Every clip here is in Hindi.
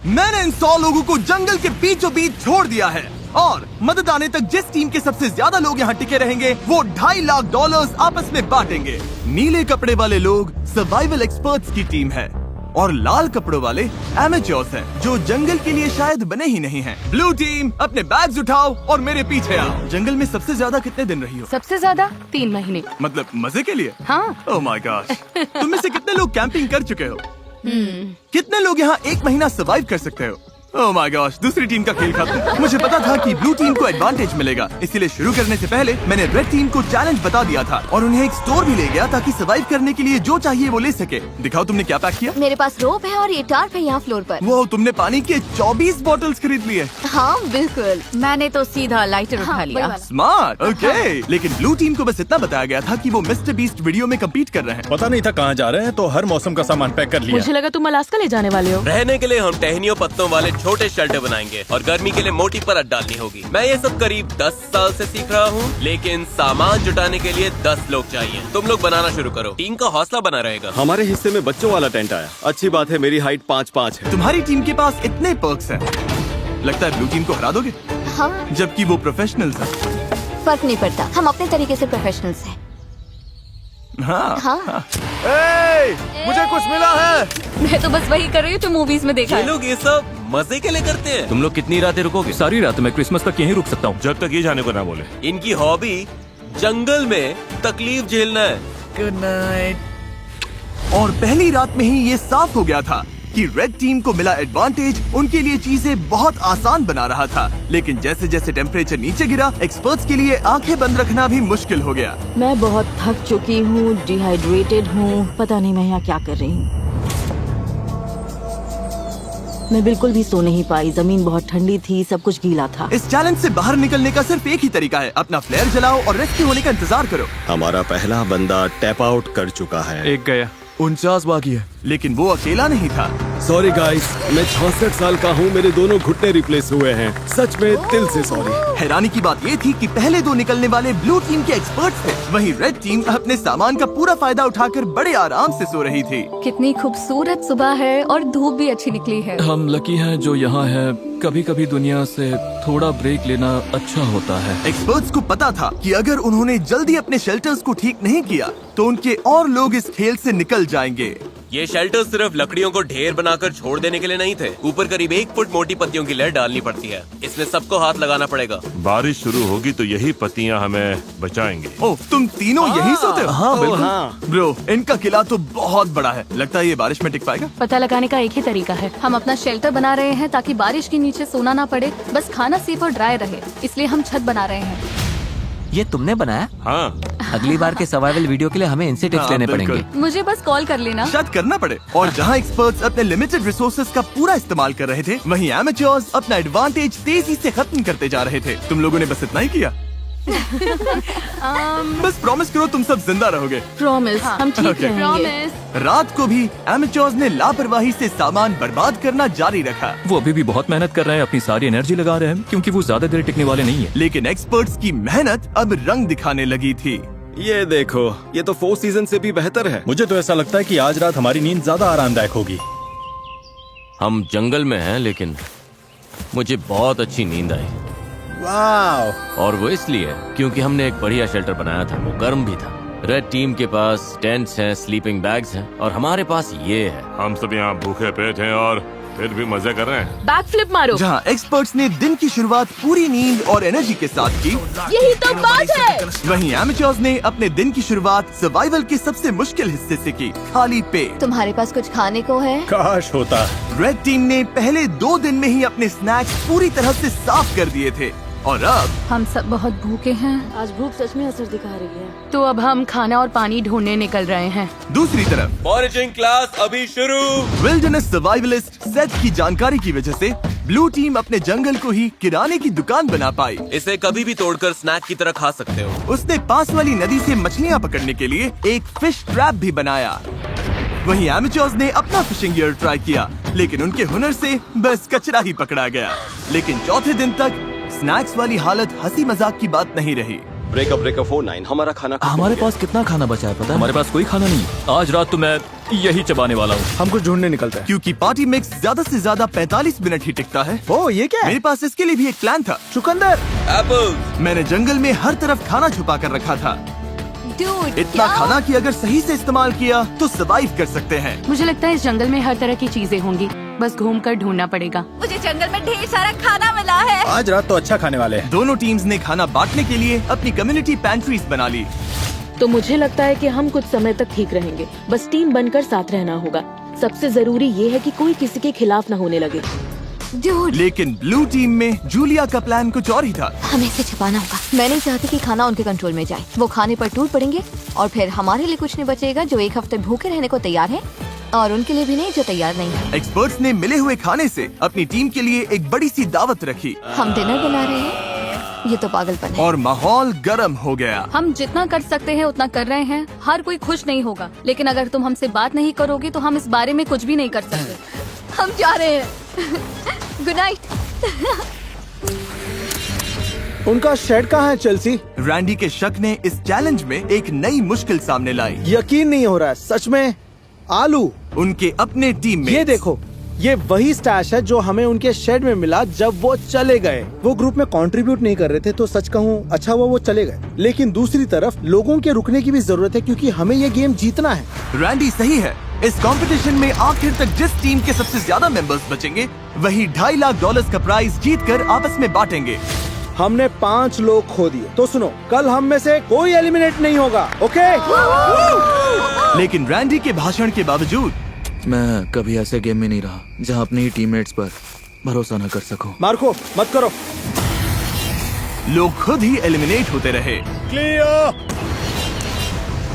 मैंने इन 100 लोगों को जंगल के बीचों बीच छोड़ दिया है और मदद आने तक जिस टीम के सबसे ज्यादा लोग यहाँ टिके रहेंगे वो $2.5 लाख आपस में बांटेंगे। नीले कपड़े वाले लोग सर्वाइवल एक्सपर्ट्स की टीम है और लाल कपड़ों वाले एमेच्योर्स हैं जो जंगल के लिए शायद बने ही नहीं हैं। ब्लू टीम अपने बैग्स उठाओ और मेरे पीछे आओ। जंगल में सबसे ज्यादा कितने दिन रही हो? सबसे ज्यादा 3 महीने। मतलब मजे के लिए? हाँ। Oh my gosh. तुम में से कितने लोग कैंपिंग कर चुके हो? कितने लोग यहाँ 1 महीना सर्वाइव कर सकते हो? ओह माय गॉश, दूसरी टीम का खेल खत्म। मुझे पता था कि ब्लू टीम को एडवांटेज मिलेगा, इसीलिए शुरू करने से पहले मैंने रेड टीम को चैलेंज बता दिया था और उन्हें एक स्टोर भी ले गया ताकि सर्वाइव करने के लिए जो चाहिए वो ले सके। दिखाओ तुमने क्या पैक किया? मेरे पास रोप है और ये टार्प है यहाँ फ्लोर पर। वो तुमने पानी के 24 बॉटल्स खरीद लिए। हाँ बिल्कुल। मैंने तो सीधा लाइटर उठा लिया। स्मार्ट। ओके। लेकिन ब्लू टीम को बस इतना बताया गया था कि वो मिस्टर बीस्ट वीडियो में कम्पीट कर रहे हैं। पता नहीं था कहाँ जा रहे हैं, तो हर मौसम का सामान पैक कर लिया। मुझे लगा तुम अलास्का ले जाने वाले हो। रहने के लिए हम टहनियों पत्तों वाले छोटे शेल्टर बनाएंगे और गर्मी के लिए मोटी परत डालनी होगी। मैं ये सब करीब 10 साल से सीख रहा हूँ, लेकिन सामान जुटाने के लिए 10 लोग चाहिए। तुम लोग बनाना शुरू करो, टीम का हौसला बना रहेगा। हमारे हिस्से में बच्चों वाला टेंट आया। अच्छी बात है, मेरी हाइट 5'5" है। तुम्हारी टीम के पास इतने पर्क्स हैं, लगता है ब्लू टीम को हरा दोगे? हाँ, जबकि वो प्रोफेशनल्स हैं। फर्क नहीं पड़ता, हम अपने तरीके से प्रोफेशनल्स हैं। हाँ। हाँ। मुझे कुछ मिला है। मैं तो बस वही कर रही हूँ जो मूवीज में देखा ये है। लोग ये सब मजे के लिए करते हैं। तुम लोग कितनी रातें रुकोगे? सारी रात। मैं क्रिसमस तक यहीं रुक सकता हूँ। जब तक ये जाने को ना बोले। इनकी हॉबी जंगल में तकलीफ झेलना है। Good night. और पहली रात में ही ये साफ हो गया था कि रेड टीम को मिला एडवांटेज उनके लिए चीजें बहुत आसान बना रहा था। लेकिन जैसे जैसे टेम्परेचर नीचे गिरा, एक्सपर्ट्स के लिए आंखें बंद रखना भी मुश्किल हो गया। मैं बहुत थक चुकी हूँ, डिहाइड्रेटेड हूँ, पता नहीं मैं यहाँ क्या कर रही हूँ। मैं बिल्कुल भी सो नहीं पाई, जमीन बहुत ठंडी थी, सब कुछ गीला था। इस चैलेंज से बाहर निकलने का सिर्फ एक ही तरीका है, अपना फ्लेयर जलाओ और रेस्क्यू होने का इंतजार करो। हमारा पहला बंदा टैप आउट कर चुका है। एक गया। 49 बाकी है। लेकिन वो अकेला नहीं था। सॉरी गाइस, मैं 66 साल का हूँ, मेरे दोनों घुटने रिप्लेस हुए हैं। सच में दिल से सॉरी। हैरानी की बात ये थी कि पहले 2 निकलने वाले ब्लू टीम के एक्सपर्ट्स थे, वहीं रेड टीम अपने सामान का पूरा फायदा उठाकर बड़े आराम से सो रही थी। कितनी खूबसूरत सुबह है और धूप भी अच्छी निकली है। हम लकी हैं जो यहाँ है। कभी कभी दुनिया से थोड़ा ब्रेक लेना अच्छा होता है। एक्सपर्ट्स को पता था कि अगर उन्होंने जल्दी अपने शेल्टर्स को ठीक नहीं किया तो उनके और लोग इस खेल से निकल जाएंगे। ये शेल्टर सिर्फ लकड़ियों को ढेर बनाकर छोड़ देने के लिए नहीं थे। ऊपर करीब 1 फुट मोटी पत्तियों की लेयर डालनी पड़ती है। इसमें सबको हाथ लगाना पड़ेगा। बारिश शुरू होगी तो यही पत्तियां हमें बचाएंगे। ओह, तुम तीनों यहीं सोते हो? हाँ, बिल्कुल। हाँ। ब्रो, इनका किला तो बहुत बड़ा है। लगता है ये बारिश में टिक पाएगा? पता लगाने का एक ही तरीका है, हम अपना शेल्टर बना रहे हैं ताकि बारिश के नीचे सोना ना पड़े, बस खाना सेफ और ड्राई रहे, इसलिए हम छत बना रहे हैं। ये तुमने बनाया? हाँ। अगली बार के सर्वाइवल वीडियो के लिए हमें इनसे टिप्स हाँ, लेने बिल्कुल। पड़ेंगे। मुझे बस कॉल कर लेना। शायद करना पड़े। और जहाँ एक्सपर्ट्स अपने लिमिटेड रिसोर्सेज का पूरा इस्तेमाल कर रहे थे, वहीं एमेच्योर्स अपना एडवांटेज तेजी से खत्म करते जा रहे थे। तुम लोगों ने बस इतना ही किया। बस प्रॉमिस करो तुम सब जिंदा रहोगे। प्रॉमिस, हम ठीक Okay. रहेंगे। रात को भी एमेच्योर्स ने लापरवाही से सामान बर्बाद करना जारी रखा। वो अभी भी बहुत मेहनत कर रहे हैं, अपनी सारी एनर्जी लगा रहे हैं, क्योंकि वो ज्यादा देर टिकने वाले नहीं है। लेकिन एक्सपर्ट्स की मेहनत अब रंग दिखाने लगी थी। ये देखो, ये तो 4 सीजन से भी बेहतर है। मुझे तो ऐसा लगता है कि आज रात हमारी नींद ज्यादा आरामदायक होगी। हम जंगल में हैं, लेकिन मुझे बहुत अच्छी नींद आई। वाह। और वो इसलिए क्योंकि हमने एक बढ़िया शेल्टर बनाया था, वो गर्म भी था। रेड टीम के पास टेंट्स हैं, स्लीपिंग बैग्स हैं और हमारे पास ये है। हम सब यहाँ भूखे पेट हैं और फिर भी मजे कर रहे हैं। बैक फ्लिप मारो। जहाँ एक्सपर्ट्स ने दिन की शुरुआत पूरी नींद और एनर्जी के साथ की, यही तो बात है। वहीं एमेच्योर्स ने अपने दिन की शुरुआत सर्वाइवल के सबसे मुश्किल हिस्से से की, खाली पेट। तुम्हारे पास कुछ खाने को है? काश होता। रेड टीम ने पहले 2 दिन में ही अपने स्नैक्स पूरी तरह से साफ कर दिए थे और अब हम सब बहुत भूखे हैं। आज भूख सच में असर दिखा रही है। तो अब हम खाना और पानी ढूंढने निकल रहे हैं। दूसरी तरफ फॉरेजिंग क्लास अभी शुरू। विल्डरनेस सर्वाइवलिस्ट सेथ की जानकारी की वजह से ब्लू टीम अपने जंगल को ही किराने की दुकान बना पाई। इसे कभी भी तोड़कर स्नैक की तरह खा सकते हो। उसने पास वाली नदी से मछलियाँ पकड़ने के लिए एक फिश ट्रैप भी बनाया। वहीं एमेच्योर्स ने अपना फिशिंग गियर ट्राई किया, लेकिन उनके हुनर से बस कचरा ही पकड़ा गया। लेकिन चौथे दिन तक स्नैक्स वाली हालत हंसी मजाक की बात नहीं रही। ब्रेकअप 49 हमारा खाना हमारे पास कितना खाना बचा है पता है? हमारे पास कोई खाना नहीं। आज रात तो मैं यही चबाने वाला हूँ। हम कुछ ढूंढने निकलते हैं क्योंकि पार्टी मिक्स ज्यादा से ज्यादा 45 मिनट ही टिकता है। ओ ये क्या है? मेरे पास इसके लिए भी एक प्लान था। चुकंदर। एप्पल। मैंने जंगल में हर तरफ खाना छुपा कर रखा था, Dude, इतना क्या? खाना कि अगर सही से इस्तेमाल किया तो सरवाइव कर सकते हैं। मुझे लगता है इस जंगल में हर तरह की चीजें होंगी, बस घूम कर ढूंढना पड़ेगा। मुझे जंगल में ढेर सारा खाना मिला है। आज रात तो अच्छा खाने वाले हैं। दोनों टीम्स ने खाना बांटने के लिए अपनी कम्युनिटी पैंट्रीज बना ली। तो मुझे लगता है कि हम कुछ समय तक ठीक रहेंगे, बस टीम बनकर साथ रहना होगा। सबसे जरूरी ये है कि कोई किसी के खिलाफ न होने लगे। Dude, लेकिन ब्लू टीम में जूलिया का प्लान कुछ और ही था। हमें इसे छिपाना होगा। मैं नहीं चाहती कि खाना उनके कंट्रोल में जाए। वो खाने पर टूट पड़ेंगे और फिर हमारे लिए कुछ नहीं बचेगा जो एक हफ्ते भूखे रहने को तैयार है, और उनके लिए भी नहीं जो तैयार नहीं है। एक्सपर्ट्स ने मिले हुए खाने से अपनी टीम के लिए एक बड़ी सी दावत रखी हम डिनर बना रहे हैं, ये तो पागलपन है। और माहौल गर्म हो गया। हम जितना कर सकते हैं उतना कर रहे हैं। हर कोई खुश नहीं होगा, लेकिन अगर तुम हमसे बात नहीं करोगे तो हम इस बारे में कुछ भी नहीं कर सकते। हम जा रहे हैं। Good night. उनका शेड कहाँ है चेल्सी? रैंडी के शक ने इस चैलेंज में एक नई मुश्किल सामने लाई। यकीन नहीं हो रहा है सच में। आलू। उनके अपने टीम में ये देखो, ये वही स्टैश है जो हमें उनके शेड में मिला जब वो चले गए। वो ग्रुप में कंट्रीब्यूट नहीं कर रहे थे, तो सच कहूँ अच्छा हुआ वो चले गए। लेकिन दूसरी तरफ लोगों के रुकने की भी जरूरत है क्योंकि हमें ये गेम जीतना है। रैंडी सही है। इस कंपटीशन में आखिर तक जिस टीम के सबसे ज्यादा मेंबर्स बचेंगे वही $2.5 लाख का प्राइज जीतकर आपस में बांटेंगे। हमने 5 लोग खो दिए, तो सुनो, कल हम में से कोई एलिमिनेट नहीं होगा, ओके? लेकिन रैंडी के भाषण के बावजूद मैं कभी ऐसे गेम में नहीं रहा जहाँ अपने ही टीममेट्स पर भरोसा न कर सकूं। मार्को मत करो। लोग खुद ही एलिमिनेट होते रहे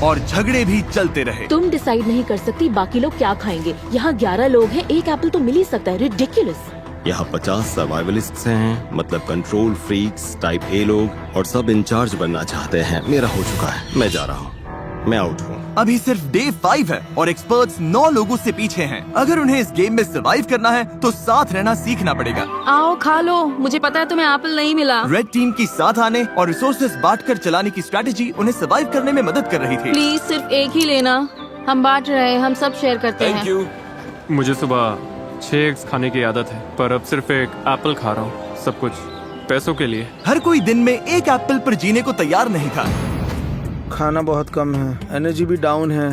और झगड़े भी चलते रहे। तुम डिसाइड नहीं कर सकती बाकी लोग क्या खाएंगे। यहाँ 11 लोग हैं, एक एप्पल तो मिल ही सकता है। रिडिकुलस। यहाँ 50 सर्वाइवलिस्ट्स हैं, मतलब कंट्रोल फ्रीक्स टाइप ए लोग, और सब इंचार्ज बनना चाहते हैं। मेरा हो चुका है, मैं जा रहा हूँ, मैं आउट हूँ। अभी सिर्फ डे 5 है और एक्सपर्ट्स 9 लोगों से पीछे हैं। अगर उन्हें इस गेम में सरवाइव करना है तो साथ रहना सीखना पड़ेगा। आओ खा लो, मुझे पता है तुम्हें एप्पल नहीं मिला। रेड टीम की साथ आने और रिसोर्सेज बांटकर चलाने की स्ट्रेटेजी उन्हें सरवाइव करने में मदद कर रही थी। प्लीज सिर्फ एक ही लेना, हम बांट रहे हैं, हम सब शेयर करते हैं। Thank you. मुझे सुबह 6 एग्स खाने की आदत है, पर अब सिर्फ एक एप्पल खा रहा हूँ, सब कुछ पैसों के लिए। हर कोई दिन में एक एप्पल पर जीने को तैयार नहीं था। खाना बहुत कम है, एनर्जी भी डाउन है।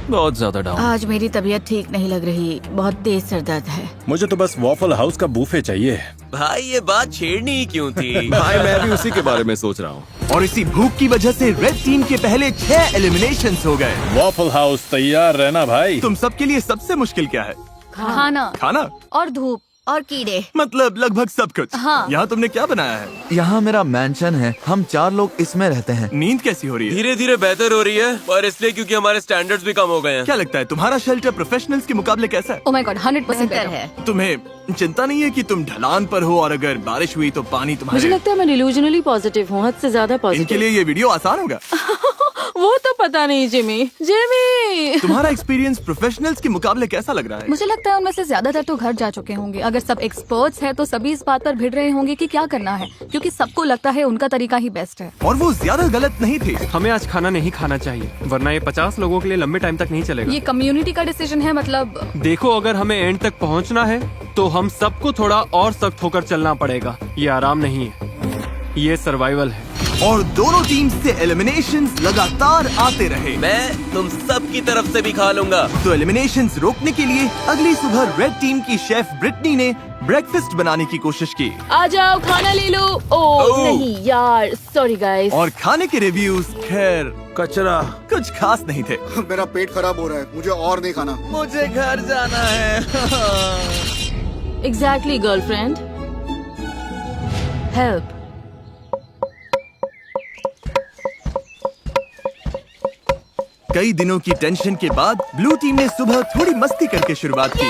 बहुत ज्यादा डाउन। आज मेरी तबीयत ठीक नहीं लग रही, बहुत तेज सर दर्द है। मुझे तो बस वॉफल हाउस का बूफे चाहिए। भाई ये बात छेड़नी ही क्यों थी? भाई मैं भी उसी के बारे में सोच रहा हूँ। और इसी भूख की वजह से रेड टीम के पहले 6 एलिमिनेशंस हो गए। वॉफल हाउस तैयार रहना भाई। तुम सबके लिए सबसे मुश्किल क्या है? खाना खाना और धूप और कीड़े। मतलब लगभग सब कुछ। हाँ। यहाँ तुमने क्या बनाया है? यहाँ मेरा मैंशन है, हम 4 लोग इसमें रहते हैं। नींद कैसी हो रही है? धीरे धीरे बेहतर हो रही है, पर इसलिए क्योंकि हमारे स्टैंडर्ड्स भी कम हो गए हैं। क्या लगता है तुम्हारा शेल्टर प्रोफेशनल्स के मुकाबले कैसा है? Oh my God, 100% बेहतर better। है। तुम्हें चिंता नहीं है कि तुम ढलान पर हो और अगर बारिश हुई तो पानी मुझे तुम्हारे? लगता है मैं डिल्यूजनली पॉजिटिव हूँ, हद से ज्यादा इनके पॉजिटिव। लिए ये वीडियो आसान होगा। वो तो पता नहीं जिमी। तुम्हारा एक्सपीरियंस प्रोफेशनल्स के मुकाबले कैसा लग रहा है? मुझे लगता है उनमें से ज्यादातर तो घर जा चुके होंगे। अगर सब एक्सपर्ट्स हैं तो सभी इस बात पर भिड़ रहे होंगे कि क्या करना है, क्योंकि सबको लगता है उनका तरीका ही बेस्ट है। और वो ज्यादा गलत नहीं थे। हमें आज खाना नहीं खाना चाहिए, वरना ये 50 लोगों के लिए लंबे टाइम तक नहीं चलेगा। ये कम्युनिटी का डिसीजन है, मतलब देखो, अगर हमें एंड तक पहुंचना है तो हम सबको थोड़ा और सख्त होकर चलना पड़ेगा। ये आराम नहीं है, ये सर्वाइवल है। और दोनों टीम से एलिमिनेशंस लगातार आते रहे। मैं तुम सब की तरफ से भी खा लूंगा। तो एलिमिनेशंस रोकने के लिए अगली सुबह रेड टीम की शेफ ब्रिटनी ने ब्रेकफास्ट बनाने की कोशिश की। आ जाओ खाना ले लो। ओह नहीं यार, सॉरी गाइस। और खाने के रिव्यूज खैर कचरा, कुछ खास नहीं थे। मेरा पेट खराब हो रहा है, मुझे और नहीं खाना। मुझे घर जाना है। Exactly girlfriend, help. कई दिनों की टेंशन के बाद ब्लू टीम ने सुबह थोड़ी मस्ती करके शुरुआत की।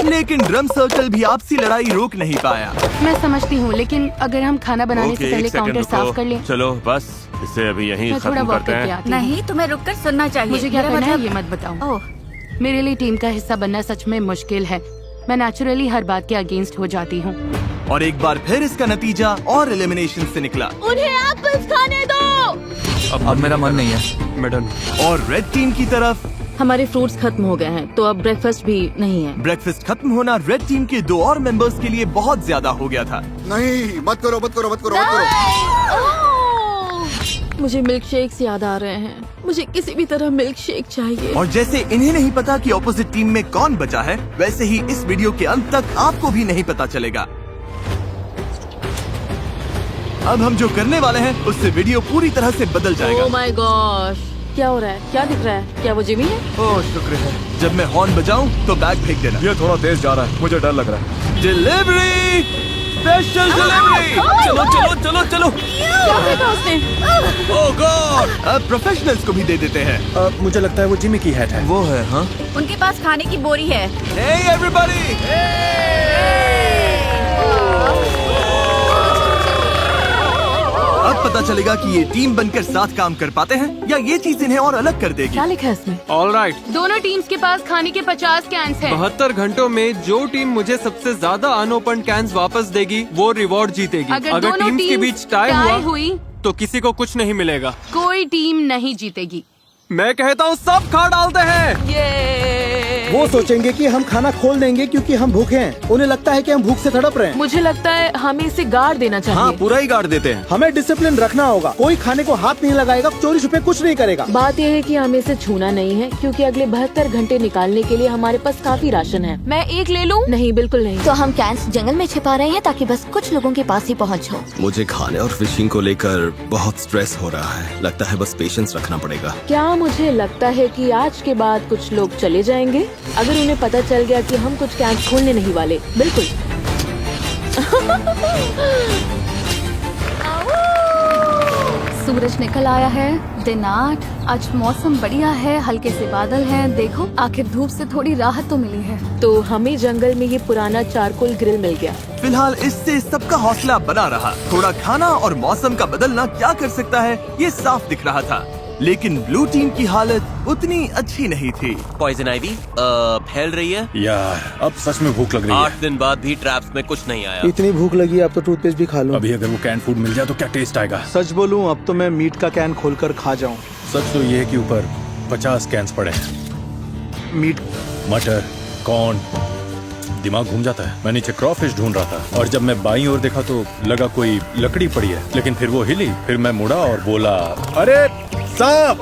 लेकिन ड्रम सर्कल भी आपसी लड़ाई रोक नहीं पाया। मैं समझती हूँ, लेकिन अगर हम खाना बनाने से पहले काउंटर साफ कर लें। चलो बस इसे अभी यहीं मैं थोड़ा खत्म वॉक करते करके हैं। आती हूँ। नहीं, तुम्हें रुककर सुनना चाहिए। मुझे क्या मेरा करना है मतलब- ये मत बताओ। ओह, मेरे लिए टीम का हिस्सा बनना सच में मुश्किल है। मैं नेचुरली हर बात के अगेंस्ट हो जाती हूँ। और एक बार फिर इसका नतीजा और एलिमिनेशन से निकला। उन्हें एप्पल्स खाने दो। अब मेरा मन नहीं है मैडम। और रेड टीम की तरफ हमारे फ्रूट्स खत्म हो गए हैं, तो अब ब्रेकफास्ट भी नहीं है। ब्रेकफास्ट खत्म होना रेड टीम के 2 और मेंबर्स के लिए बहुत ज्यादा हो गया था। नहीं, मत करो मत करो मत करो मत करो। मुझे मिल्क शेक्स याद आ रहे हैं। मुझे किसी भी तरह मिल्क शेक चाहिए। और जैसे इन्हें नहीं पता कि ऑपोजिट टीम में कौन बचा है, वैसे ही इस वीडियो के अंत तक आपको भी नहीं पता चलेगा। अब हम जो करने वाले हैं उससे वीडियो पूरी तरह से बदल जाएगा। ओह माय गॉश, क्या हो रहा है? क्या दिख रहा है? क्या वो जिमी है? ओह शुक्र है। जब मैं हॉर्न बजाऊं तो बैग फेंक देना। ये थोड़ा तेज जा रहा है, मुझे डर लग रहा है। Delivery, special delivery. चलो चलो चलो चलो। क्या फेंका उसने? ओह गॉड, अब प्रोफेशनल्स को भी दे देते हैं। मुझे लगता है वो जिमी की हैट है। वो है। हाँ, उनके पास खाने की बोरी है। हे एवरीबॉडी, अब पता चलेगा कि ये टीम बनकर साथ काम कर पाते हैं या ये चीज इन्हें और अलग कर देगी। क्या लिखा है इसमें? All right. दोनों टीम्स के पास खाने के 50 कैंस हैं। 72 घंटों में जो टीम मुझे सबसे ज्यादा अनओपन कैंस वापस देगी वो रिवॉर्ड जीतेगी। अगर दोनों टीम्स के टीम्स बीच टाई टाई हुआ हुई तो किसी को कुछ नहीं मिलेगा। कोई टीम नहीं जीतेगी। मैं कहता हूँ सब खा डालते हैं। वो सोचेंगे कि हम खाना खोल देंगे क्योंकि हम भूखे हैं। उन्हें लगता है कि हम भूख से तड़प रहे हैं। मुझे लगता है हमें इसे गाड़ देना चाहिए। हाँ, पूरा ही गाड़ देते हैं। हमें डिसिप्लिन रखना होगा। कोई खाने को हाथ नहीं लगाएगा, चोरी छुपे कुछ नहीं करेगा। बात यह है कि हमें इसे छूना नहीं है क्योंकि अगले 72 घंटे निकालने के लिए हमारे पास काफी राशन है। मैं एक ले लूं? नहीं, बिल्कुल नहीं। तो हम कैंस जंगल में छिपा रहे हैं ताकि बस कुछ लोगों के पास ही पहुंच हो। मुझे खाने और फिशिंग को लेकर बहुत स्ट्रेस हो रहा है। लगता है बस पेशेंस रखना पड़ेगा। क्या मुझे लगता है कि आज के बाद कुछ लोग चले जाएंगे अगर उन्हें पता चल गया कि हम कुछ कैंप खोलने नहीं वाले। बिल्कुल। सूरज निकल आया है। दिन 8। आज मौसम बढ़िया है, हल्के से बादल हैं। देखो, आखिर धूप से थोड़ी राहत तो मिली है। तो हमें जंगल में ये पुराना चारकोल ग्रिल मिल गया। फिलहाल इससे सबका हौसला बना रहा। थोड़ा खाना और मौसम का बदलना क्या कर सकता है, ये साफ दिख रहा था। लेकिन ब्लू टीम की हालत उतनी अच्छी नहीं थी। पॉइजन आइवी फैल रही है। यार, अब सच में भूख लग रही है। 8 दिन बाद भी ट्रैप्स में कुछ नहीं आया। इतनी भूख लगी, अब तो टूथपेस्ट भी खा लूं। अभी अगर वो कैन फूड मिल जाए तो क्या टेस्ट आएगा। सच बोलूं, अब तो मैं मीट का कैन खोलकर खा जाऊं। सच तो ये है कि ऊपर 50 कैंस पड़े हैं। मीट, मटर, कॉर्न, दिमाग घूम जाता है। मैं नीचे क्रॉफिश ढूंढ रहा था और जब मैं बाईं ओर देखा तो लगा कोई लकड़ी पड़ी है, लेकिन फिर वो हिली। फिर मैं मुड़ा और बोला, अरे सांप।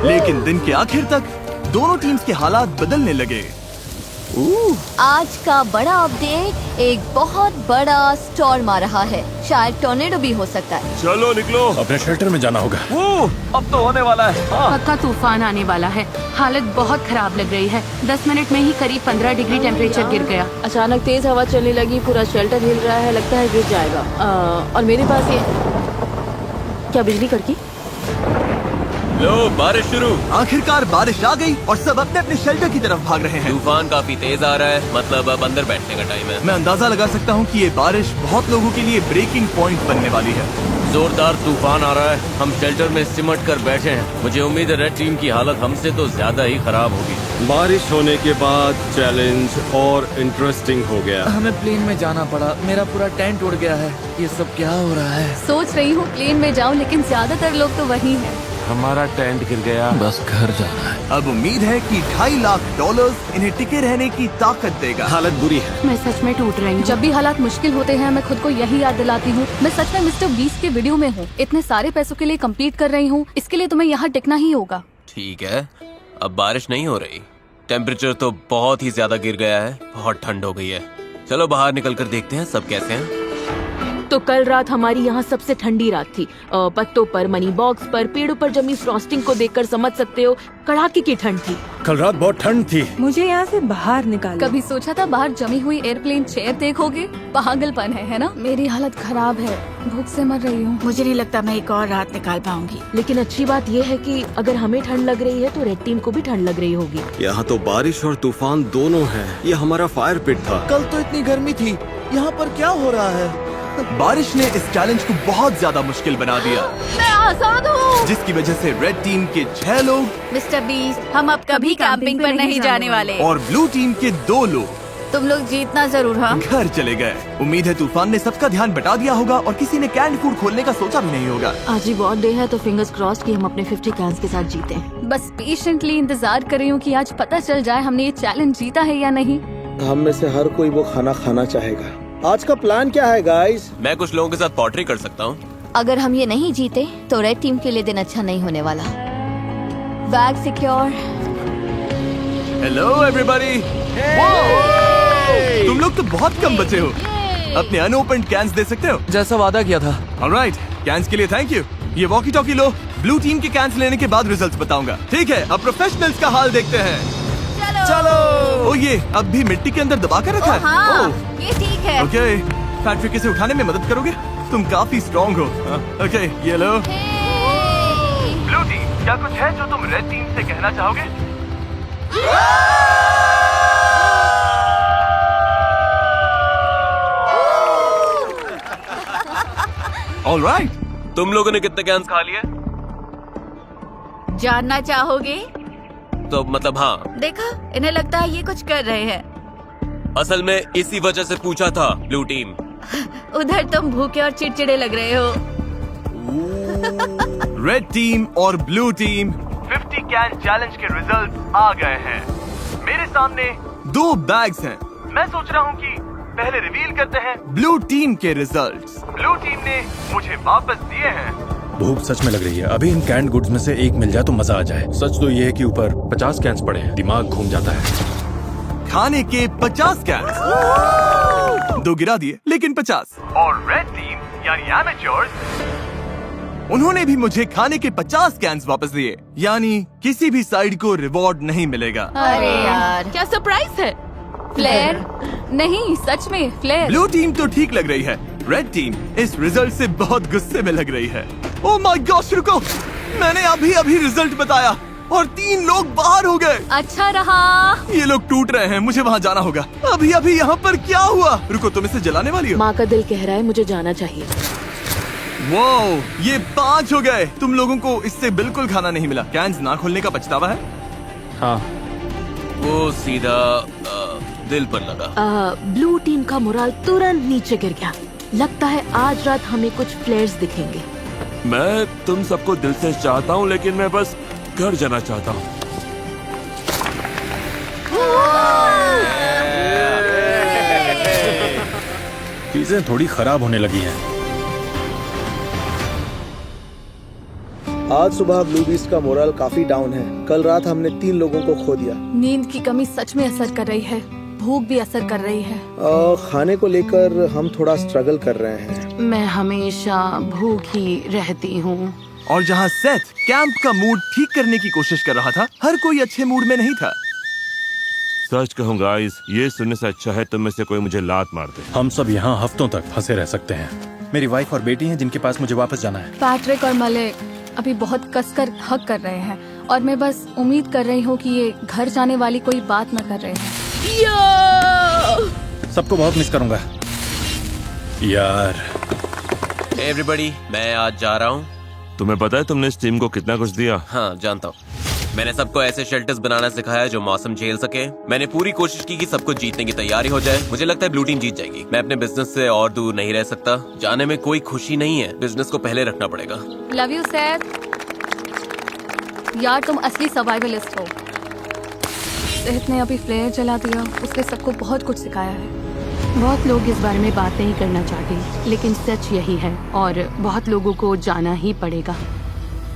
लेकिन दिन के आखिर तक दोनों टीम्स के हालात बदलने लगे। आज का बड़ा अपडेट, एक बहुत बड़ा स्टॉर्म आ रहा है। शायद टॉर्नेडो भी हो सकता है। चलो निकलो, अपने शेल्टर में जाना होगा। अब तो होने वाला है। पक्का तूफान आने वाला है। हालत बहुत खराब लग रही है। 10 मिनट में ही करीब 15 डिग्री टेम्परेचर गिर गया। अचानक तेज हवा चलने लगी, पूरा शेल्टर हिल रहा है, लगता है गिर जाएगा। और मेरे पास ये क्या बिजली कड़की? लो, बारिश शुरू। आखिरकार बारिश आ गई और सब अपने अपने शेल्टर की तरफ भाग रहे हैं। तूफान काफी तेज आ रहा है, मतलब अब अंदर बैठने का टाइम है। मैं अंदाजा लगा सकता हूँ कि ये बारिश बहुत लोगों के लिए ब्रेकिंग पॉइंट बनने वाली है। जोरदार तूफान आ रहा है। हम शेल्टर में सिमट कर बैठे हैं। मुझे उम्मीद है रेड टीम की हालत हमसे तो ज्यादा ही खराब होगी। बारिश होने के बाद चैलेंज और इंटरेस्टिंग हो गया। हमें प्लेन में जाना पड़ा। मेरा पूरा टेंट उड़ गया है। ये सब क्या हो रहा है? सोच रही हूँ प्लेन में जाऊँ, लेकिन ज्यादातर लोग तो वही हैं। हमारा टेंट गिर गया। बस घर जाना है। अब उम्मीद है कि $2.5 लाख इन्हें टिके रहने की ताकत देगा। हालत बुरी है। मैं सच में टूट रही हूँ। जब भी हालात मुश्किल होते हैं, मैं खुद को यही याद दिलाती हूँ, मैं सच में मिस्टर बीस्ट के वीडियो में हूँ। इतने सारे पैसों के लिए कम्पीट कर रही हूँ, इसके लिए तुम्हें यहाँ टिकना ही होगा। ठीक है, अब बारिश नहीं हो रही। टेम्परेचर तो बहुत ही ज्यादा गिर गया है। बहुत ठंड हो गई है। चलो बाहर निकल कर देखते हैं सब कैसे हैं। तो कल रात हमारी यहाँ सबसे ठंडी रात थी। पत्तों पर, मनी बॉक्स पर, पेड़ों पर जमी फ्रॉस्टिंग को देखकर समझ सकते हो कड़ाके की ठंड थी। कल रात बहुत ठंड थी। मुझे यहाँ से बाहर निकालो। कभी सोचा था बाहर जमी हुई एयरप्लेन चेयर देखोगे? पागलपन है ना? मेरी हालत खराब है, भूख से मर रही हूँ। मुझे नहीं लगता मैं एक और रात निकाल पाऊंगी। लेकिन अच्छी बात यह है कि अगर हमें ठंड लग रही है तो रेड टीम को भी ठंड लग रही होगी। यहाँ तो बारिश और तूफान दोनों है। ये हमारा फायर पिट था। कल तो इतनी गर्मी थी, यहाँ पर क्या हो रहा है? बारिश ने इस चैलेंज को बहुत ज्यादा मुश्किल बना दिया, मैं आजाद हूँ। जिसकी वजह से रेड टीम के 6 लोग मिस्टर बीस्ट, हम अब कभी कैंपिंग पर नहीं जाने वाले। और ब्लू टीम के 2 लोग। तुम लोग जीतना जरूर। हाँ, घर चले गए। उम्मीद है तूफान ने सबका ध्यान बटा दिया होगा और किसी ने कैंड फूड खोलने का सोचा भी नहीं होगा। आज ही बहुत डे है तो फिंगर्स क्रॉस्ड कि हम अपने 50 कैंस के साथ जीते। बस पेशेंटली इंतजार कर रही हूँ कि आज पता चल जाए हमने ये चैलेंज जीता है या नहीं। हम में से हर कोई वो खाना खाना चाहेगा। आज का प्लान क्या है गाइस? मैं कुछ लोगों के साथ पॉटरी कर सकता हूँ। अगर हम ये नहीं जीते तो रेड टीम के लिए दिन अच्छा नहीं होने वाला। Bag secure. Hello everybody. तुम लोग तो बहुत कम बचे हो। अपने अनओपन्ड कैंस दे सकते हो जैसा वादा किया था। ऑलराइट, कैंस के लिए थैंक यू। ये वॉकी टॉकी लो। ब्लू टीम के कैंस लेने के बाद रिजल्ट्स बताऊंगा। ठीक है, अब प्रोफेशनल्स का हाल देखते हैं। चलो। ओ ये अब भी मिट्टी के अंदर दबा कर रखा है। हाँ, ये ठीक है। ओके, फैक्ट्री से उठाने में मदद करोगे? तुम काफी स्ट्रॉन्ग हो। ओके, ये लो। ब्लू टीम, क्या कुछ है जो तुम रेड टीम से कहना चाहोगे? ऑलराइट, तुम लोगों ने कितने कैंस खा लिए? जानना चाहोगे? तो मतलब हाँ। देखा, इन्हें लगता है ये कुछ कर रहे हैं। असल में इसी वजह से पूछा था ब्लू टीम। उधर तुम भूखे और चिड़चिड़े लग रहे हो। रेड टीम और ब्लू टीम 50 कैन चैलेंज के रिजल्ट्स आ गए हैं। मेरे सामने 2 बैग्स हैं। मैं सोच रहा हूँ कि पहले रिवील करते हैं ब्लू टीम के रिजल्ट्स। ब्लू टीम ने मुझे वापस दिए हैं। भूख सच में लग रही है। अभी इन कैंड गुड्स में से एक मिल जाए तो मजा आ जाए। सच तो ये है कि ऊपर 50 कैंस पड़े हैं, दिमाग घूम जाता है। खाने के 50 कैंस 2 गिरा दिए, लेकिन 50। और रेड टीम यानी एमेच्योर्स, उन्होंने भी मुझे खाने के 50 कैंस वापस दिए। यानी किसी भी साइड को रिवॉर्ड नहीं मिलेगा। अरे यार, क्या सरप्राइज है? फ्लेयर नहीं, सच में फ्लेयर। ब्लू टीम तो ठीक लग रही है। रेड टीम इस रिजल्ट से बहुत गुस्से में लग रही है। ओह माय गॉश, रुको, मैंने अभी रिजल्ट बताया और 3 लोग बाहर हो गए। अच्छा रहा। ये लोग टूट रहे हैं, मुझे वहाँ जाना होगा। अभी यहाँ पर क्या हुआ? रुको, तुम इसे जलाने वाली हो? माँ का दिल कह रहा है मुझे जाना चाहिए। वो ये 5 हो गए। तुम लोगों को इससे बिल्कुल खाना नहीं मिला। कैंस ना खोलने का पछतावा है? हाँ, वो सीधा दिल पर लगा। ब्लू टीम का मोराल तुरंत नीचे गिर गया। लगता है आज रात हमें कुछ फ्लेयर्स दिखेंगे। मैं तुम सबको दिल से चाहता हूँ, लेकिन मैं बस घर जाना चाहता हूँ। चीजें थोड़ी खराब होने लगी हैं। आज सुबह ब्लू बीस्ट का मोरल काफी डाउन है। कल रात हमने 3 लोगों को खो दिया। नींद की कमी सच में असर कर रही है। भूख भी असर कर रही है। खाने को लेकर हम थोड़ा स्ट्रगल कर रहे हैं। मैं हमेशा भूखी रहती हूँ। और जहाँ सेथ कैंप का मूड ठीक करने की कोशिश कर रहा था, हर कोई अच्छे मूड में नहीं था। सच कहूँ गाइस, ये सुनने से अच्छा है तुम में से कोई मुझे लात मार दे। हम सब यहाँ हफ्तों तक फंसे रह सकते हैं। मेरी वाइफ और बेटी हैं जिनके पास मुझे वापस जाना है। पैट्रिक और मलिक अभी बहुत कसकर हक कर रहे हैं और मैं बस उम्मीद कर रही हूँ कि ये घर जाने वाली कोई बात न कर रहे हैं। सबको बहुत मिस करूंगा यार। एवरीबॉडी, मैं आज जा रहा हूँ। तुम्हें पता है तुमने इस टीम को कितना कुछ दिया? हाँ, जानता हूँ। मैंने सबको ऐसे शेल्टर्स बनाना सिखाया जो मौसम झेल सके। मैंने पूरी कोशिश की कि सबको जीतने की तैयारी हो जाए। मुझे लगता है ब्लू टीम जीत जाएगी। मैं अपने बिजनेस से और दूर नहीं रह सकता। जाने में कोई खुशी नहीं है। बिजनेस को पहले रखना पड़ेगा। Love you Seth. यार तुम असली सर्वाइवलिस्ट हो। सेथ ने अभी फ्लेयर जला दिया। उसने सबको बहुत कुछ सिखाया है। बहुत लोग इस बारे में बात नहीं करना चाहते, लेकिन सच यही है और बहुत लोगों को जाना ही पड़ेगा।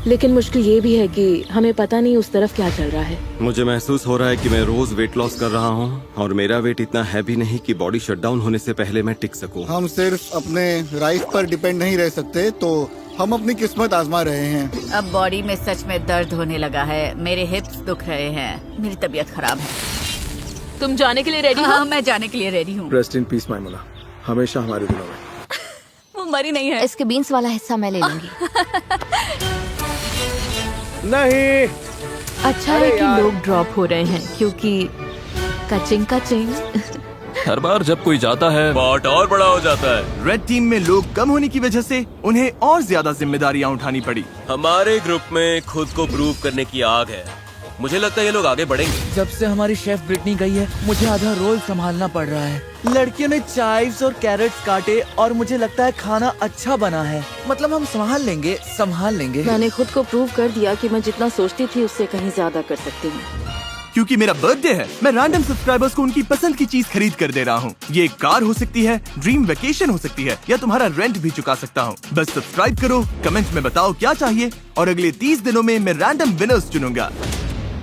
लेकिन मुश्किल ये भी है कि हमें पता नहीं उस तरफ क्या चल रहा है। मुझे महसूस हो रहा है कि मैं रोज वेट लॉस कर रहा हूँ और मेरा वेट इतना हैवी नहीं कि बॉडी शटडाउन होने से पहले मैं टिक सकूं। हम सिर्फ अपने राइस पर डिपेंड नहीं रह सकते, तो हम अपनी किस्मत आजमा रहे हैं। अब बॉडी में सच में दर्द होने लगा है। मेरे हिप्स दुख रहे हैं। मेरी तबीयत खराब है। तुम जाने के लिए रेडी हो? हाँ, मैं जाने के लिए रेडी हूँ। रेस्ट इन पीस मैमुना, हमेशा हमारे दिलों में। वो मरी नहीं है। इसके बीन्स वाला हिस्सा मैं ले लूंगी। नहीं, अच्छा है कि लोग ड्रॉप हो रहे हैं क्योंकि कचिंग कचिंग। हर बार जब कोई जाता है पॉट और बड़ा हो जाता है। रेड टीम में लोग कम होने की वजह से उन्हें और ज्यादा जिम्मेदारियां उठानी पड़ी। हमारे ग्रुप में खुद को प्रूव करने की आग है। मुझे लगता है ये लोग आगे बढ़ेंगे। जब से हमारी शेफ ब्रिटनी गई है मुझे आधा रोल संभालना पड़ रहा है। लड़कियों ने चाइव्स और कैरेट्स काटे और मुझे लगता है खाना अच्छा बना है। मतलब हम संभाल लेंगे। मैंने खुद को प्रूव कर दिया कि मैं जितना सोचती थी उससे कहीं ज्यादा कर सकती हूँ। क्योंकि मेरा बर्थडे है, मैं रैंडम सब्सक्राइबर्स को उनकी पसंद की चीज खरीद कर दे रहा हूँ। ये एक कार हो सकती है, ड्रीम वेकेशन हो सकती है, या तुम्हारा रेंट भी चुका सकता हूँ। बस सब्सक्राइब करो, कमेंट में बताओ क्या चाहिए और अगले 30 दिनों में मैं रैंडम विनर्स चुनूंगा।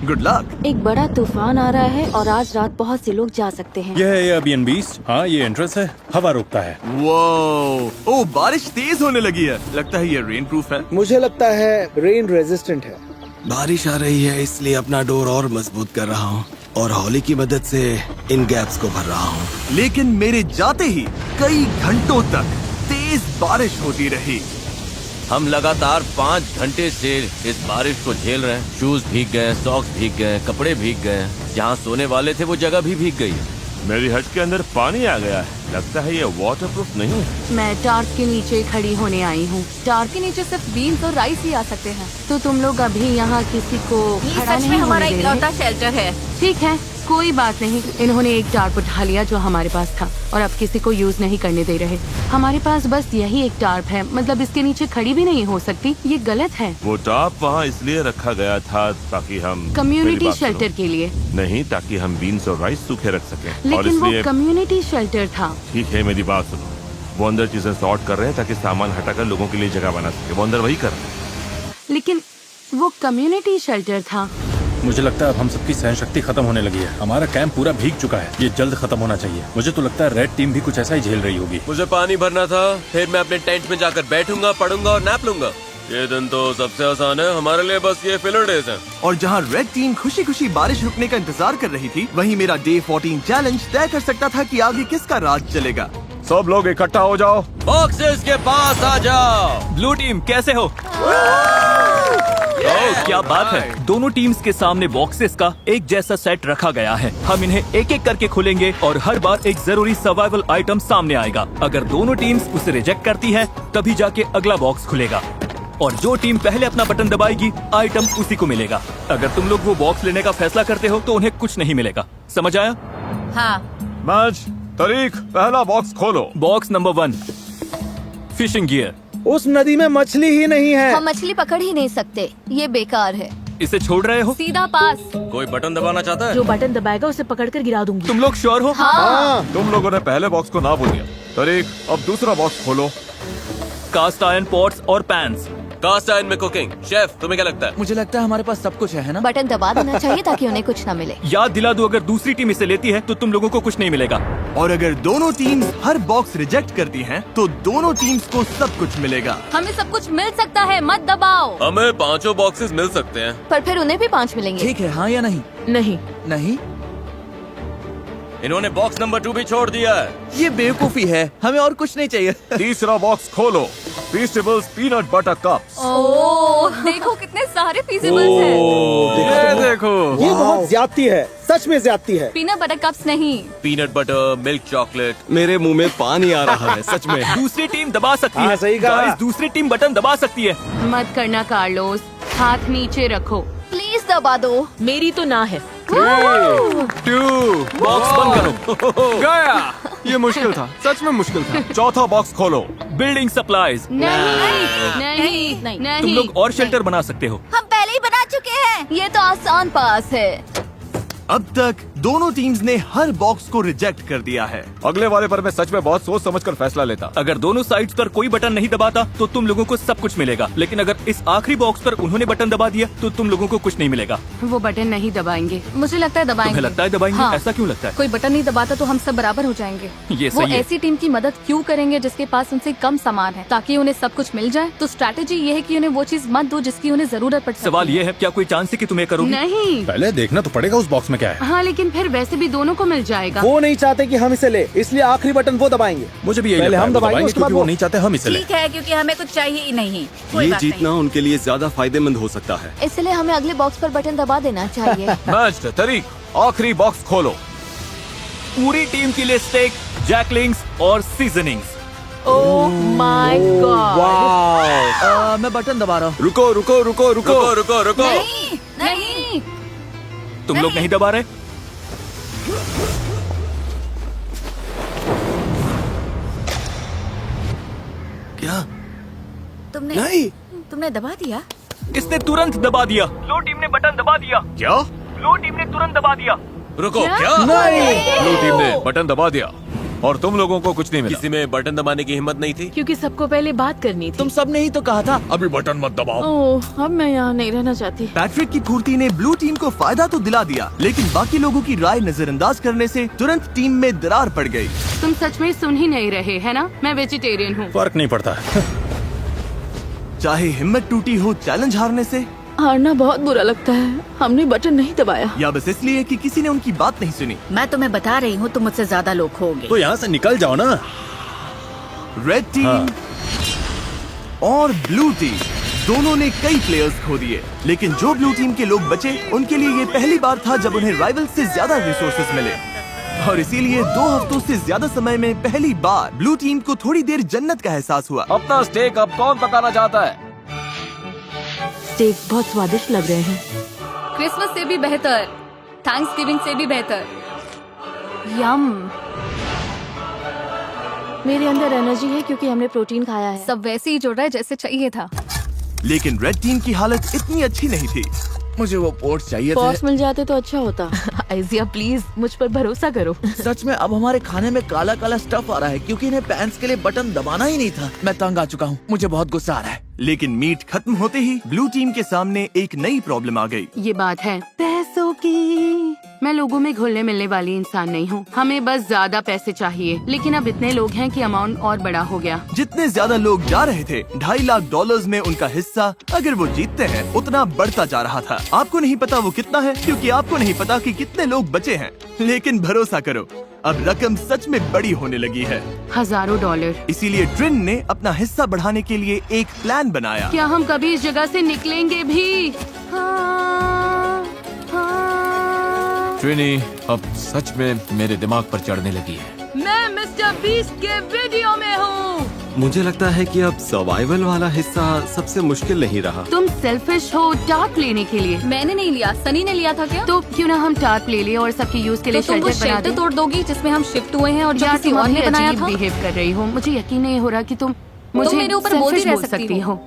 Good luck. एक बड़ा तूफान आ रहा है और आज रात बहुत से लोग जा सकते हैं। यह है एयरबीएनबी। हाँ, ये एंट्रेंस है, हवा रोकता है। वो बारिश तेज होने लगी है, लगता है ये रेन प्रूफ है। मुझे लगता है रेन रेजिस्टेंट है। बारिश आ रही है इसलिए अपना डोर और मजबूत कर रहा हूँ और हॉली की मदद से इन गैप्स को भर रहा हूँ। लेकिन मेरे जाते ही कई घंटों तक तेज बारिश होती रही। हम लगातार 5 घंटे से इस बारिश को झेल रहे हैं। शूज भीग गए, सॉक्स भीग गए, कपड़े भीग गए। जहाँ सोने वाले थे वो जगह भी भीग गई। मेरी हट के अंदर पानी आ गया है। लगता है ये वाटरप्रूफ नहीं है। मैं टार्प के नीचे खड़ी होने आई हूँ। टार के नीचे सिर्फ बीन्स और राइस ही आ सकते हैं। तो तुम लोग अभी यहाँ किसी को ये खड़ा सच में नहीं हमारा होने दे इकलौता रहे? शेल्टर है। ठीक है, कोई बात नहीं। इन्होंने एक टार्प उठा लिया जो हमारे पास था और अब किसी को यूज नहीं करने दे रहे। हमारे पास बस यही एक टार्प है, मतलब इसके नीचे खड़ी भी नहीं हो सकती। ये गलत है। वो टाप वहाँ इसलिए रखा गया था ताकि हम मेरी कम्युनिटी बात सुनो। शेल्टर के लिए नहीं, ताकि हम बीन्स और राइस सूखे रख सकें। और लेकिन वो इसलिए कम्युनिटी शेल्टर था। ठीक है, मेरी बात सुनो। वो अंदर चीजें सॉर्ट कर रहे हैं ताकि सामान हटाकर लोगों के लिए जगह बना सके। वो अंदर वही कर रहे हैं। लेकिन वो कम्युनिटी शेल्टर था। मुझे लगता है अब हम सबकी सहन शक्ति खत्म होने लगी है। हमारा कैंप पूरा भीग चुका है, ये जल्द खत्म होना चाहिए। मुझे तो लगता है रेड टीम भी कुछ ऐसा ही झेल रही होगी। मुझे पानी भरना था, फिर मैं अपने टेंट में जाकर बैठूंगा, पढ़ूंगा और नैप लूंगा। ये दिन तो सबसे आसान है हमारे लिए, बस ये फिलर डेज हैं। और जहाँ रेड टीम खुशी खुशी बारिश रुकने का इंतजार कर रही थी, वहीं मेरा डे 14 चैलेंज तय कर सकता था कि आगे किसका राज चलेगा। सब लोग इकट्ठा हो जाओ, बॉक्सेस के पास आ जाओ। ब्लू टीम कैसे हो? क्या बात है। दोनों टीम्स के सामने बॉक्सेस का एक जैसा सेट रखा गया है। हम इन्हें एक एक करके खोलेंगे और हर बार एक जरूरी सर्वाइवल आइटम सामने आएगा। अगर दोनों टीम्स उसे रिजेक्ट करती है तभी जाके अगला बॉक्स खुलेगा और जो टीम पहले अपना बटन दबाएगी आइटम उसी को मिलेगा। अगर तुम लोग वो बॉक्स लेने का फैसला करते हो तो उन्हें कुछ नहीं मिलेगा। समझ आया? हाँ। मैच तारीख, पहला बॉक्स खोलो। Box number 1, fishing gear. उस नदी में मछली ही नहीं है। हम मछली पकड़ ही नहीं सकते, ये बेकार है। इसे छोड़ रहे हो? सीधा पास। कोई बटन दबाना चाहता है? जो बटन दबाएगा उसे पकड़कर गिरा दूंगी। तुम लोग श्योर हो? हाँ। तुम लोगों ने पहले बॉक्स को ना बोल दिया। तारीख, अब दूसरा बॉक्स खोलो। कास्ट आयरन पॉट्स और पैन्स। कास्ट आयरन में कुकिंग। शेफ, तुम्हें क्या लगता है? मुझे लगता है हमारे पास सब कुछ है ना? बटन दबा देना चाहिए ताकि उन्हें कुछ न मिले। याद दिला दूं, अगर दूसरी टीम इसे लेती है तो तुम लोगों को कुछ नहीं मिलेगा। और अगर दोनों टीम्स हर बॉक्स रिजेक्ट करती हैं, तो दोनों टीम्स को सब कुछ मिलेगा। हमें सब कुछ मिल सकता है, मत दबाओ। हमें 5 बॉक्सेस मिल सकते हैं। पर फिर उन्हें भी 5 मिलेंगे। ठीक है, हाँ या नहीं? नहीं। नहीं? इन्होंने बॉक्स नंबर 2 भी छोड़ दिया है। ये बेवकूफी है, हमें और कुछ नहीं चाहिए। तीसरा बॉक्स खोलो। फीस्टेबल्स पीनट बटर कप्स। ओह, देखो कितने सारे फीजिबल्स हैं। ये देखो, ये बहुत ज्यादती है, सच में ज्यादती है। पीनट बटर कप्स नहीं। Peanut butter, milk chocolate. मेरे मुंह में पानी आ रहा है सच में। दूसरी टीम दबा सकती हाँ, है। सही कहा। गाइस, दूसरी टीम बटन दबा सकती है। मत करना कार्लोस, हाथ नीचे रखो। प्लीज दबा दो। मेरी तो ना है। 2, बॉक्स बंद करो। गया। ये मुश्किल था, सच में मुश्किल था। चौथा बॉक्स खोलो। Building supplies. नहीं। तुम लोग और शेल्टर बना सकते हो। हम पहले ही बना चुके हैं। ये तो आसान पास है। अब तक दोनों टीम्स ने हर बॉक्स को रिजेक्ट कर दिया है। अगले वाले पर मैं सच में बहुत सोच समझ कर फैसला लेता। अगर दोनों साइड्स पर कोई बटन नहीं दबाता तो तुम लोगों को सब कुछ मिलेगा, लेकिन अगर इस आखिरी बॉक्स पर उन्होंने बटन दबा दिया तो तुम लोगों को कुछ नहीं मिलेगा। वो बटन नहीं दबाएंगे। मुझे लगता है दबाएंगे। तुम्हें लगता है दबाएंगे? हाँ। ऐसा क्यों लगता है? कोई बटन नहीं दबाता तो हम सब बराबर हो जाएंगे। ये वो सही है। ऐसी टीम की मदद क्यों करेंगे जिसके पास उनसे कम सामान है, ताकि उन्हें सब कुछ मिल जाए। तो स्ट्रैटेजी ये है कि उन्हें वो चीज मत दो जिसकी उन्हें जरूरत पड़ सकती सवाल है। ये है, क्या कोई चांस है कि तुम्हें करोगे? नहीं। पहले देखना तो पड़ेगा उस बॉक्स में क्या है। हाँ, लेकिन फिर वैसे भी दोनों को मिल जाएगा। वो नहीं चाहते कि हम इसे ले, इसलिए आखिरी बटन वो दबाएंगे। मुझे भी यही पहले लगता है, हम वो दबाएंगे, उसके बाद क्योंकि वो वो। नहीं चाहते हम इसे लें। ठीक है, क्योंकि हमें कुछ चाहिए ही नहीं। कोई ये बात जीतना नहीं। उनके लिए ज्यादा फायदेमंद हो सकता है। इसलिए हमें अगले बॉक्स पर बटन दबा देना चाहिए। मैच तारीख, आखिरी बॉक्स खोलो। पूरी टीम के लिए स्टेक, जैकलिंग्स और सीजनिंग्स। Oh my God. वाह। मैं बटन दबा रहा हूँ। रुको रुको रुको रुको। रुको रुको रुको। नहीं। तुम लोग नहीं दबा रहे? क्या? तुमने दबा दिया? इसने तुरंत दबा दिया। लो टीम ने बटन दबा दिया। क्या? लो टीम ने तुरंत दबा दिया। रुको, क्या? ब्लू टीम ने बटन दबा दिया और तुम लोगों को कुछ नहीं मिला। किसी में बटन दबाने की हिम्मत नहीं थी? क्योंकि सबको पहले बात करनी थी। तुम सब ने ही तो कहा था अभी बटन मत दबाओ। ओह, अब मैं यहाँ नहीं रहना चाहती। पैट्रिक की फुर्ती ने ब्लू टीम को फायदा तो दिला दिया, लेकिन बाकी लोगों की राय नजरअंदाज करने से तुरंत टीम में दरार पड़ गई। तुम सच में सुन ही नहीं रहे है ना? मैं वेजिटेरियन हूँ। फर्क नहीं पड़ता। चाहे हिम्मत टूटी हो चैलेंज हारने से, हारना बहुत बुरा लगता है। हमने बटन नहीं दबाया। या बस इसलिए कि किसी ने उनकी बात नहीं सुनी। मैं तुम्हें बता रही हूँ, तुम मुझसे ज्यादा लोग होंगे। तो यहाँ से निकल जाओ ना। रेड टीम और ब्लू टीम दोनों ने कई प्लेयर्स खो दिए, लेकिन जो ब्लू टीम के लोग बचे उनके लिए ये पहली बार था जब उन्हें राइवल से ज्यादा रिसोर्सेज मिले, और इसीलिए 2 हफ्तों से ज्यादा समय में पहली बार ब्लू टीम को थोड़ी देर जन्नत का एहसास हुआ। अपना स्टेक अब कौन पकाना चाहता है? स्टेक बहुत स्वादिष्ट लग रहे हैं। क्रिसमस से भी बेहतर, थैंक्सगिविंग से भी बेहतर। यम। मेरे अंदर एनर्जी है क्योंकि हमने प्रोटीन खाया है। सब वैसे ही जुड़ रहा है जैसे चाहिए था। लेकिन रेड टीम की हालत इतनी अच्छी नहीं थी। मुझे वो पोर्ट्स चाहिए पॉट्स मिल जाते तो अच्छा होता। आइजिया प्लीज मुझ पर भरोसा करो। सच में अब हमारे खाने में काला काला स्टफ आ रहा है क्योंकि इन्हें पैंट्स के लिए बटन दबाना ही नहीं था। मैं तंग आ चुका हूँ, मुझे बहुत गुस्सा आ रहा है। लेकिन मीट खत्म होते ही ब्लू टीम के सामने एक नई प्रॉब्लम आ गई। ये बात है पैसों की। मैं लोगों में घुलने मिलने वाली इंसान नहीं हूँ। हमें बस ज्यादा पैसे चाहिए, लेकिन अब इतने लोग हैं कि अमाउंट और बड़ा हो गया। जितने ज्यादा लोग जा रहे थे, $2.5 लाख में उनका हिस्सा अगर वो जीतते हैं उतना बढ़ता जा रहा था। आपको नहीं पता वो कितना है, क्योंकि आपको नहीं पता कि कितने लोग बचे हैं। लेकिन भरोसा करो, अब रकम सच में बड़ी होने लगी है, हजारों डॉलर। इसीलिए ट्रिन ने अपना हिस्सा बढ़ाने के लिए एक प्लान बनाया। क्या हम कभी इस जगह से निकलेंगे भी? हाँ, हाँ। ट्रिनी अब सच में मेरे दिमाग पर चढ़ने लगी है। मैं मिस्टर बीस्ट के वीडियो में हूँ। मुझे लगता है कि अब सर्वाइवल वाला हिस्सा सबसे मुश्किल नहीं रहा। तुम सेल्फिश हो टार्प लेने के लिए। मैंने नहीं लिया, सनी ने लिया था। क्या? तो क्यों ना हम टार्प ले लिए और सबके यूज के लिए तो तुम वो शेल्टर बना शेल्टर दें? तोड़ दोगी जिसमें हम शिफ्ट हुए हैं और जो यार किसी तुम और ने बनाया था। बिहेव कर रही हो। मुझे यकीन नहीं हो रहा कि तुम मुझे मेरे ऊपर बोल ही selfish रह सकती हो।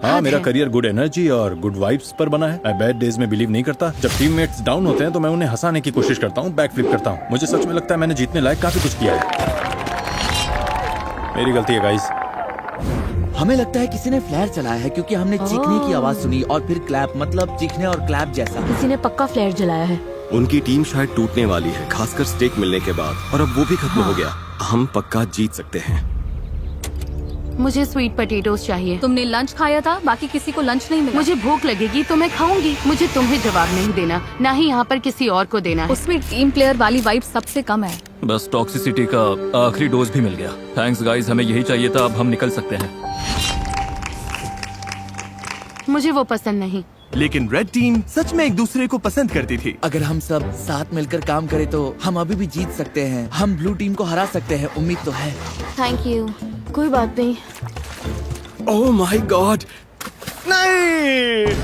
हाँ, मेरा करियर गुड एनर्जी और गुड वाइब्स पर बना है। मैं बैड डेज में बिलीव नहीं करता। जब टीममेट्स डाउन होते हैं तो मैं उन्हें हंसाने की कोशिश करता हूँ, बैक फ्लिप करता हूँ। मुझे सच में लगता है मैंने जीतने लायक काफी कुछ किया है। मेरी गलती है गाइस। हमें लगता है किसी ने फ्लेयर चलाया है क्योंकि हमने चीखने की आवाज सुनी और फिर क्लैप, मतलब चीखने और क्लैप जैसा। किसी ने पक्का फ्लेयर जलाया है। उनकी टीम शायद टूटने वाली है, खासकर स्टेक मिलने के बाद, और अब वो भी खत्म हो गया। हम पक्का जीत सकते हैं। मुझे स्वीट पोटैटोस चाहिए। तुमने लंच खाया था, बाकी किसी को लंच नहीं मिला। मुझे भूख लगेगी तो मैं खाऊंगी। मुझे तुम्हें जवाब नहीं देना, ना ही यहाँ पर किसी और को देना है। उसमें टीम प्लेयर वाली वाइब सबसे कम है। बस टॉक्सिसिटी का आखिरी डोज भी मिल गया। थैंक्स गाइस, हमें यही चाहिए था। अब हम निकल सकते हैं। मुझे वो पसंद नहीं। लेकिन रेड टीम सच में एक दूसरे को पसंद करती थी। अगर हम सब साथ मिलकर काम करें तो हम अभी भी जीत सकते हैं। हम ब्लू टीम को हरा सकते हैं, उम्मीद तो है। Thank you. कोई बात नहीं। ओह माय गॉड, नहीं,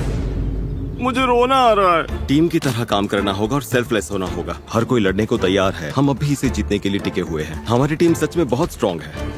मुझे रोना आ रहा है। टीम की तरह काम करना होगा और सेल्फलेस होना होगा। हर कोई लड़ने को तैयार है। हम अभी इसे जीतने के लिए टिके हुए हैं। हमारी टीम सच में बहुत स्ट्रांग है।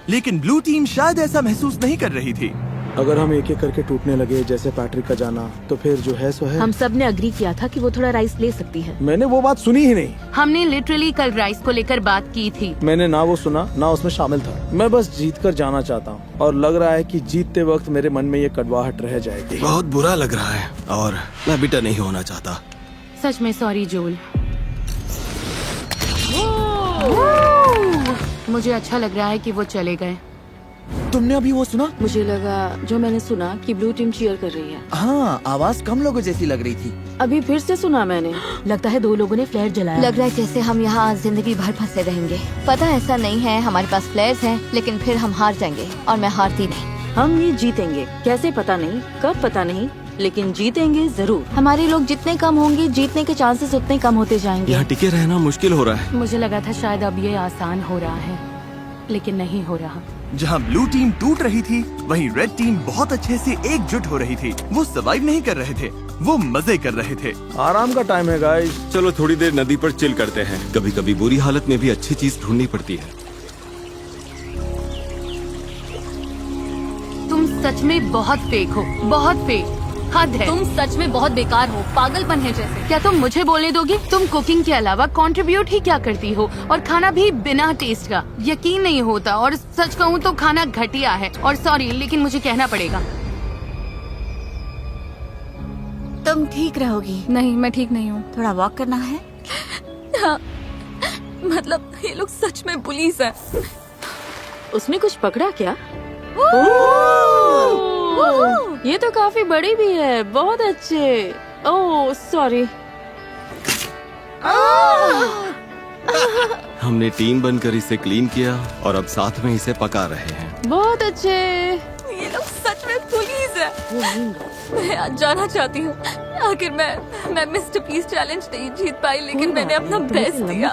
लेकिन ब्लू टीम शायद ऐसा महसूस नहीं कर रही थी। अगर हम एक एक करके टूटने लगे जैसे पैट्रिक का जाना, तो फिर जो है सो है। हम सब ने अग्री किया था कि वो थोड़ा राइस ले सकती है। मैंने वो बात सुनी ही नहीं। हमने लिटरली कल राइस को लेकर बात की थी। मैंने ना वो सुना ना उसमें शामिल था। मैं बस जीत कर जाना चाहता हूँ और लग रहा है कि जीतते वक्त मेरे मन में ये कड़वाहट रह जाएगी। बहुत बुरा लग रहा है और मैं बिटर नहीं होना चाहता। सच में सॉरी जोल। मुझे अच्छा लग रहा है कि वो चले गए। तुमने अभी वो सुना? मुझे लगा जो मैंने सुना कि ब्लू टीम चीयर कर रही है। हाँ, आवाज कम लोगों जैसी लग रही थी। अभी फिर से सुना मैंने। लगता है 2 लोगों ने फ्लेयर जलाया। लग रहा है जैसे हम यहाँ जिंदगी भर फंसे रहेंगे। पता ऐसा नहीं है, हमारे पास फ्लेयर्स हैं, लेकिन फिर हम हार जाएंगे और मैं हारती नहीं। हम ये जीतेंगे, कैसे पता नहीं, कब पता नहीं, लेकिन जीतेंगे जरूर। हमारे लोग जितने कम होंगे, जीतने के चांसेस उतने कम होते जाएंगे। यहाँ टिके रहना मुश्किल हो रहा है। मुझे लगा था शायद अब ये आसान हो रहा है। लेकिन नहीं हो रहा। जहां ब्लू टीम टूट रही थी, वहीं रेड टीम बहुत अच्छे से एकजुट हो रही थी। वो सर्वाइव नहीं कर रहे थे, वो मजे कर रहे थे। आराम का टाइम है गाइस। चलो थोड़ी देर नदी पर चिल करते हैं। कभी कभी बुरी हालत में भी अच्छी चीज ढूंढनी पड़ती है। तुम सच में बहुत फेक हो, बहुत फेक। हद है। तुम सच में बहुत बेकार हो, पागलपन है जैसे। क्या तुम मुझे बोलने दोगे? तुम कुकिंग के अलावा कंट्रीब्यूट ही क्या करती हो, और खाना भी बिना टेस्ट का। यकीन नहीं होता, और सच कहूँ तो खाना घटिया है। और सॉरी, लेकिन मुझे कहना पड़ेगा। तुम ठीक रहोगी? नहीं, मैं ठीक नहीं हूँ। थोड़ा वॉक करना है? हाँ, मतलब ये लोग सच में पुलिस है। उसने कुछ पकड़ा क्या? ये तो काफी बड़ी भी है। बहुत अच्छे। Oh sorry. हमने टीम बनकर इसे क्लीन किया और अब साथ में इसे पका रहे हैं। बहुत अच्छे। ये लोग सच में पुलिस है। मैं आज जाना चाहती हूँ। आखिर मैं मिस्टर पीस चैलेंज नहीं जीत पाई, लेकिन मैंने अपना बेस्ट दिया।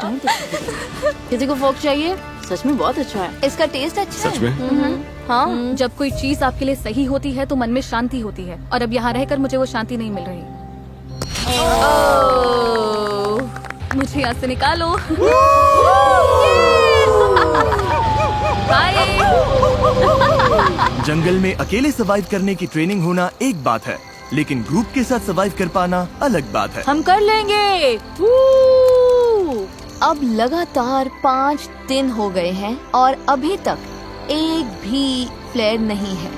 किसी को फोक चाहिए? सच में बहुत अच्छा है। इसका टेस्ट अच्छा सच में? हाँ, जब कोई चीज आपके लिए सही होती है तो मन में शांति होती है, और अब यहाँ रहकर मुझे वो शांति नहीं मिल रही। मुझे यहाँ से निकालो। बाय। जंगल में अकेले सर्वाइव करने की ट्रेनिंग होना एक बात है, लेकिन ग्रुप के साथ सर्वाइव कर पाना अलग बात है। हम कर लेंगे। अब लगातार 5 दिन हो गए हैं और अभी तक एक भी फ्लेयर नहीं है।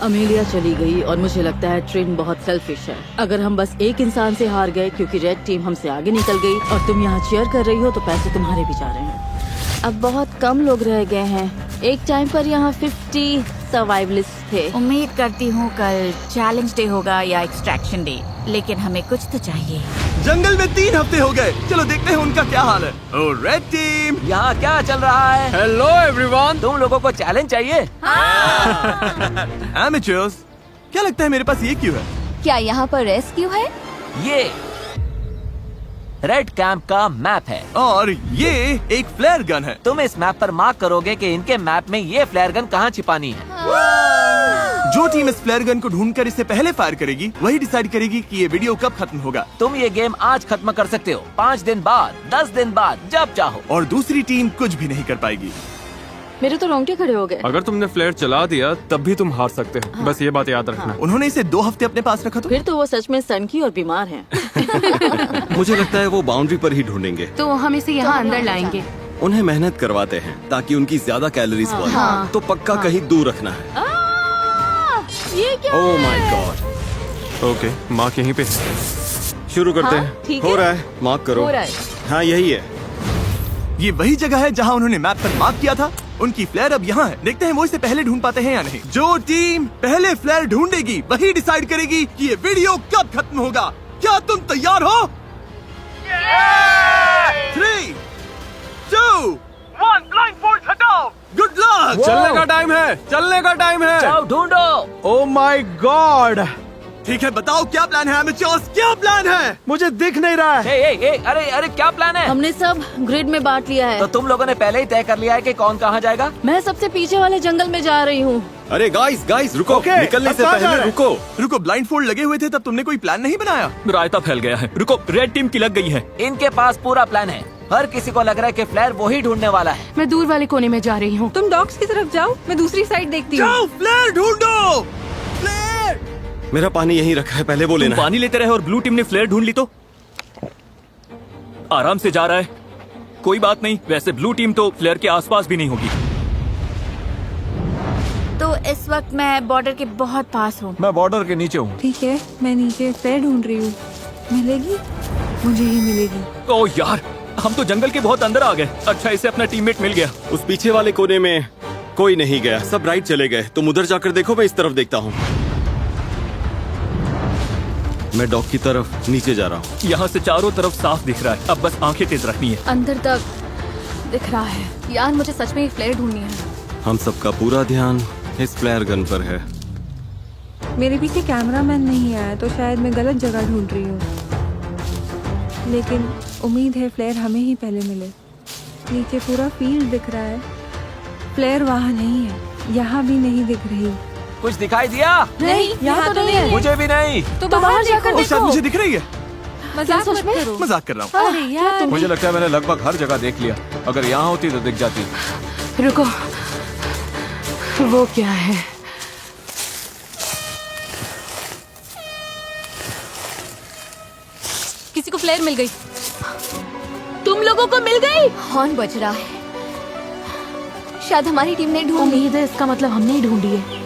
अमेलिया चली गई और मुझे लगता है ट्रेन बहुत सेल्फिश है। अगर हम बस एक इंसान से हार गए क्योंकि रेड टीम हमसे आगे निकल गई और तुम यहाँ चीयर कर रही हो, तो पैसे तुम्हारे भी जा रहे हैं। अब बहुत कम लोग रह गए हैं। एक टाइम पर यहाँ 50 सर्वाइवलिस्ट थे। उम्मीद करती हूँ कल चैलेंज डे होगा या एक्सट्रैक्शन डे, लेकिन हमें कुछ तो चाहिए। जंगल में 3 हफ्ते हो गए, चलो देखते हैं उनका क्या हाल है। ओ रेड टीम, यहाँ क्या चल रहा है? Hello everyone. तुम लोगों को चैलेंज चाहिए? एमेचर्स, क्या लगता है मेरे पास ये क्यों है? क्या यहाँ पर रेस्क्यू है? ये रेड कैंप का मैप है और ये एक फ्लेयर गन है। तुम इस मैप पर मार्क करोगे कि इनके मैप में ये फ्लेयर गन कहाँ छिपानी है। जो टीम इस फ्लेयर गन को ढूंढकर इसे पहले फायर करेगी, वही डिसाइड करेगी कि ये वीडियो कब खत्म होगा। तुम ये गेम आज खत्म कर सकते हो, 5 दिन बाद, 10 दिन बाद, जब चाहो। और दूसरी टीम कुछ भी नहीं कर पाएगी। मेरे तो रोंगटे खड़े हो गए। अगर तुमने फ्लेयर चला दिया तब भी तुम हार सकते हो। हाँ। बस ये बात याद रखना। उन्होंने इसे 2 हफ्ते अपने पास रखा फिर तो वो सच में सनकी और बीमार हैं। मुझे लगता है वो बाउंड्री पर ही ढूंढेंगे। तो हम इसे यहाँ अंदर लाएंगे। उन्हें मेहनत करवाते हैं ताकि उनकी ज्यादा कैलोरीज बढ़े। हाँ। तो पक्का कहीं दूर रखना है। ये क्या oh my God. Okay, mark यहीं पे। शुरू करते हाँ, हैं। ठीक हो है। रहा है, मार्क करो। हो रहा है। हाँ यही है। ये वही जगह है जहाँ उन्होंने मैप पर मार्क किया था। उनकी फ्लेयर अब यहाँ है। देखते हैं वो इसे पहले ढूंढ पाते हैं या नहीं। जो टीम पहले फ्लेयर ढूंढेगी वही डिसाइड करेगी कि ये वीडियो कब खत्म होगा। क्या तुम तैयार हो? 3, 2, 1, ब्लाइंड फोर्स हटाओ। Good luck. चलने का टाइम है, चलने का टाइम है। जाओ ढूंढो। Oh my God. ठीक है, बताओ क्या प्लान है एमेचर्स, क्या प्लान है? मुझे दिख नहीं रहा है। अरे क्या प्लान है? हमने सब ग्रिड में बांट लिया है। तो तुम लोगों ने पहले ही तय कर लिया है कि कौन कहाँ जाएगा? मैं सबसे पीछे वाले जंगल में जा रही हूँ। अरे गाइस रुको। Okay, निकलने अब से कहाँ जा पहले रहे हैं? रुको। ब्लाइंड फोल्ड लगे हुए थे तब तुमने कोई प्लान नहीं बनाया? रायता फैल गया है। रुको, रेड टीम की लग गई है। इनके पास पूरा प्लान है। हर किसी को लग रहा है कि फ्लेयर वही ढूंढने वाला है। मैं दूर वाले कोने में जा रही हूँ। तुम डॉग्स की तरफ जाओ, मैं दूसरी साइड देखती हूँ। जाओ, फ्लेयर ढूंढो। फ्लेयर। मेरा पानी यहीं रखा है, पहले वो लेना। पानी लेते रहे और ब्लू टीम ने फ्लेयर ढूंढ ली तो आराम से जा रहा है। कोई बात नहीं, वैसे ब्लू टीम तो फ्लेयर के आसपास भी नहीं होगी। तो इस वक्त मैं बॉर्डर के बहुत पास हूँ। मैं बॉर्डर के नीचे हूँ। ठीक है, मैं नीचे फ्लेयर ढूंढ रही हूँ। मिलेगी? मुझे ही मिलेगी। ओह यार, हम तो जंगल के बहुत अंदर आ गए। अच्छा, इसे अपना टीममेट मिल गया। उस पीछे वाले कोने में कोई नहीं गया, सब राइट चले गए। तुम उधर जाकर देखो, मैं इस तरफ देखता हूँ। मैं डॉग की तरफ नीचे जा रहा हूँ। यहाँ से चारों तरफ साफ दिख रहा है। अब बस आंखें तेज रखनी है। अंदर तक दिख रहा है। यार मुझे सच में एक फ्लेयर ढूंढनी है। हम सबका पूरा ध्यान इस फ्लेयर गन पर है। मेरे पीछे कैमरामैन नहीं आया तो शायद मैं गलत जगह ढूंढ रही हूँ, लेकिन उम्मीद है फ्लेयर हमें ही पहले मिले। नीचे पूरा फील्ड दिख रहा है, फ्लेयर वहाँ नहीं है, यहाँ भी नहीं दिख रही। कुछ दिखाई दिया? नहीं, यहाँ तो नहीं है। मुझे भी नहीं। तो बाहर जाकर ओ, शायद देखो। मुझे दिख रही है। मजाक मत करो। मजाक कर रहा हूँ। अरे यार, मुझे लगता है मैंने लगभग हर जगह देख लिया। अगर यहाँ होती तो दिख जाती। रुको, वो क्या है? किसी को फ्लेयर मिल गई। तुम लोगों को मिल गई? हॉर्न बज रहा है, शायद हमारी टीम ने ढूंढ ली। उम्मीद है इसका मतलब हमने ही ढूंढी है।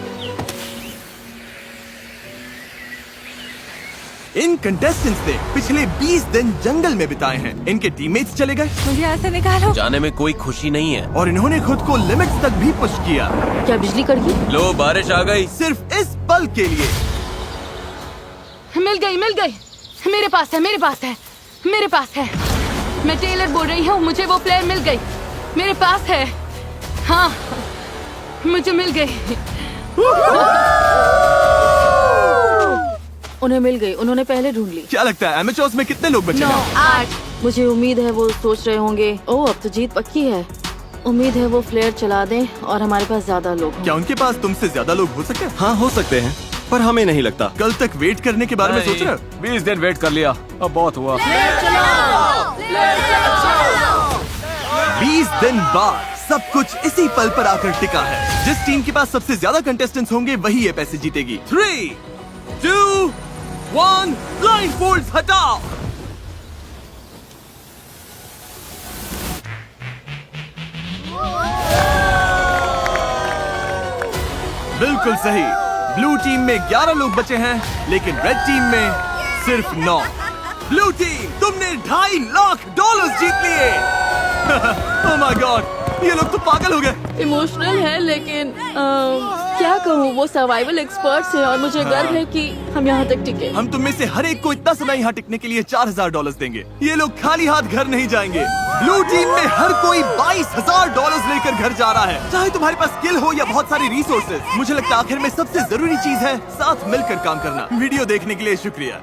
इन कंटेस्टेंट्स ने पिछले 20 दिन जंगल में बिताए हैं। इनके टीममेट्स चले गए। मुझे ऐसे निकालो। जाने में कोई खुशी नहीं है। और इन्होंने खुद को लिमिट्स तक भी पुश किया। क्या बिजली कड़की? लो बारिश आ गई। सिर्फ इस पल के लिए। मिल गई, मिल गई। मेरे पास है, मेरे पास है, मेरे पास है। मैं टेलर बोल रही हूँ, मुझे वो फ्लेयर मिल गई। मेरे पास है। हाँ, मुझे मिल गई। उन्हें मिल गई, उन्होंने पहले ढूंढ ली। क्या लगता है एमेचर्स में कितने लोग बचे हैं? 8। मुझे उम्मीद है वो सोच रहे होंगे, ओह अब तो जीत पक्की है। उम्मीद है वो फ्लेयर चला दें और हमारे पास ज्यादा लोग हों। क्या उनके पास तुमसे ज्यादा लोग हो सकते हैं? हाँ हो सकते हैं, पर हमें नहीं लगता। कल तक वेट करने के बारे में सोच रहे हो? 20 दिन वेट कर लिया, अब बहुत हुआ। 20 दिन बाद सब कुछ इसी पल पर आकर टिका है। जिस टीम के पास सबसे ज्यादा कंटेस्टेंट्स होंगे वही ये पैसे जीतेगी। 3, 2, 1, ब्लाइंडफोल्ड्स हटाओ। बिल्कुल सही। ब्लू टीम में 11 लोग बचे हैं, लेकिन रेड टीम में सिर्फ 9। ब्लू टीम, तुमने $2.5 लाख जीत लिए। ओह माय गॉड, ये लोग तो पागल हो गए। इमोशनल है, लेकिन क्या कहूँ, वो सर्वाइवल एक्सपर्ट्स हैं और मुझे गर्व है कि हम यहाँ तक टिके। हम तुम में से हर एक को इतना समय यहाँ टिकने के लिए $4,000 देंगे। ये लोग खाली हाथ घर नहीं जाएंगे। ब्लू टीम में हर कोई $22,000 लेकर घर जा रहा है, चाहे तुम्हारे पास स्किल हो या बहुत सारी रिसोर्सेज। मुझे लगता है आखिर में सबसे जरूरी चीज है साथ मिलकर काम करना। वीडियो देखने के लिए शुक्रिया।